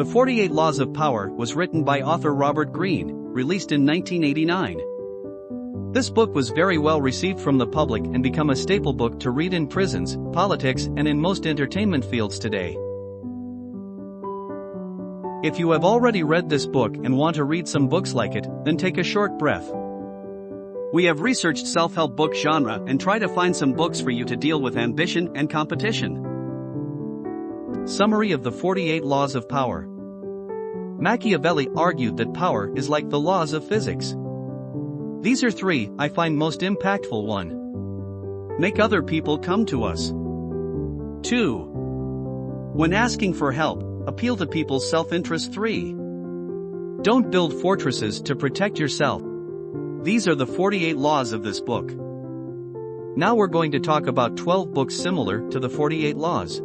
The 48 Laws of Power was written by author Robert Greene, released in 1989. This book was very well received from the public and become a staple book to read in prisons, politics, and in most entertainment fields today. If you have already read this book and want to read some books like it, then take a short breath. We have researched self-help book genre and try to find some books for you to deal with ambition and competition. Summary of the 48 Laws of Power. Machiavelli argued that power is like the laws of physics. These are three I find most impactful. 1. Make other people come to us. 2. When asking for help, appeal to people's self-interest. 3. Don't build fortresses to protect yourself. These are the 48 laws of this book. Now we're going to talk about 12 books similar to the 48 laws.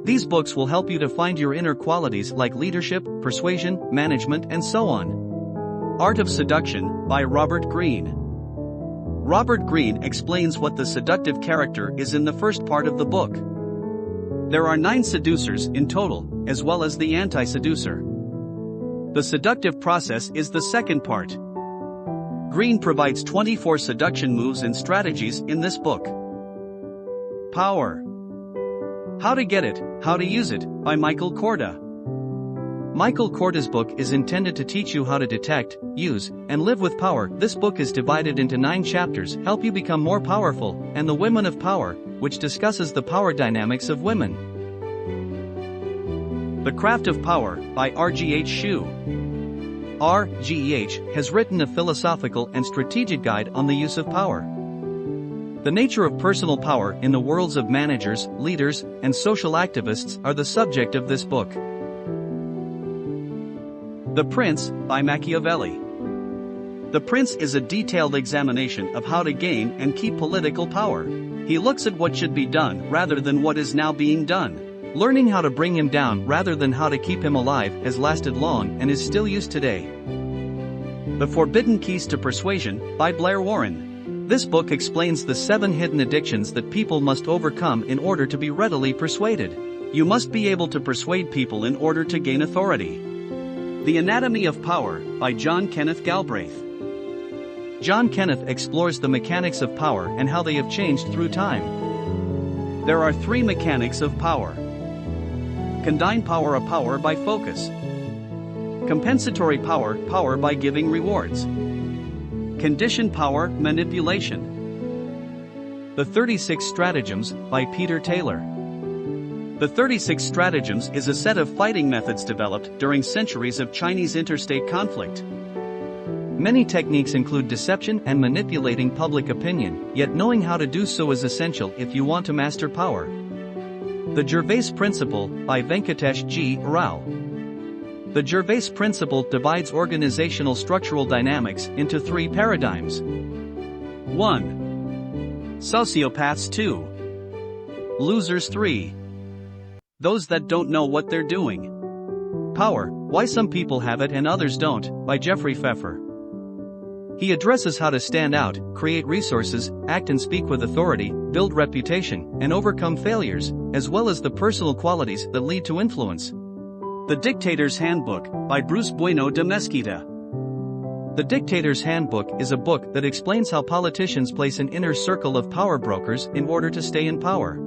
These books will help you to find your inner qualities like leadership, persuasion, management, and so on. Art of Seduction, by Robert Greene. Robert Greene explains what the seductive character is in the first part of the book. There are 9 seducers in total, as well as the anti-seducer. The seductive process is the second part. Greene provides 24 seduction moves and strategies in this book. Power. How to Get It, How to Use It, by Michael Korda. Michael Korda's book is intended to teach you how to detect, use, and live with power. This book is divided into 9 chapters, help you become more powerful, and The Women of Power, which discusses the power dynamics of women. The Craft of Power, by R.G.H. Shue. R.G.H. has written a philosophical and strategic guide on the use of power. The nature of personal power in the worlds of managers, leaders, and social activists are the subject of this book. The Prince, by Machiavelli. The Prince is a detailed examination of how to gain and keep political power. He looks at what should be done rather than what is now being done. Learning how to bring him down rather than how to keep him alive has lasted long and is still used today. The Forbidden Keys to Persuasion, by Blair. This book explains the 7 hidden addictions that people must overcome in order to be readily persuaded. You must be able to persuade people in order to gain authority. The Anatomy of Power, by John Kenneth Galbraith. John Kenneth explores the mechanics of power and how they have changed through time. There are 3 mechanics of power. Condign power, a power by focus. Compensatory power, power by giving rewards. Conditioned power, manipulation. The 36 Stratagems, by Peter Taylor. The 36 Stratagems is a set of fighting methods developed during centuries of Chinese interstate conflict. Many techniques include deception and manipulating public opinion, yet knowing how to do so is essential if you want to master power. The Gervase Principle, by Venkatesh G. Rao. The Gervase Principle divides organizational structural dynamics into 3 paradigms. 1. Sociopaths. 2. Losers. 3. Those that don't know what they're doing. Power, Why Some People Have It and Others Don't, by Jeffrey Pfeffer. He addresses how to stand out, create resources, act and speak with authority, build reputation, and overcome failures, as well as the personal qualities that lead to influence. The Dictator's Handbook, by Bruce Bueno de Mesquita. The Dictator's Handbook is a book that explains how politicians place an inner circle of power brokers in order to stay in power.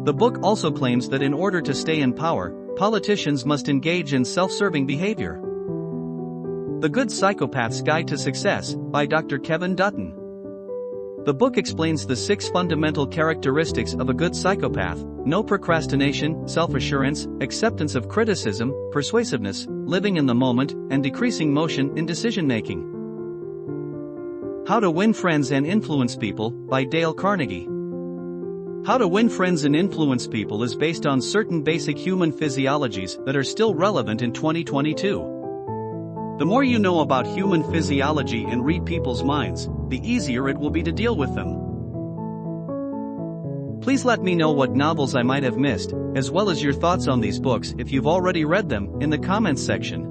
The book also claims that in order to stay in power, politicians must engage in self-serving behavior. The Good Psychopaths Guide to Success, by Dr. Kevin Dutton. The book explains the 6 fundamental characteristics of a good psychopath: no procrastination, self-assurance, acceptance of criticism, persuasiveness, living in the moment, and decreasing motion in decision-making. How to Win Friends and Influence People, by Dale Carnegie. How to Win Friends and Influence People is based on certain basic human physiologies that are still relevant in 2022. The more you know about human physiology and read people's minds, the easier it will be to deal with them. Please let me know what novels I might have missed, as well as your thoughts on these books if you've already read them, in the comments section.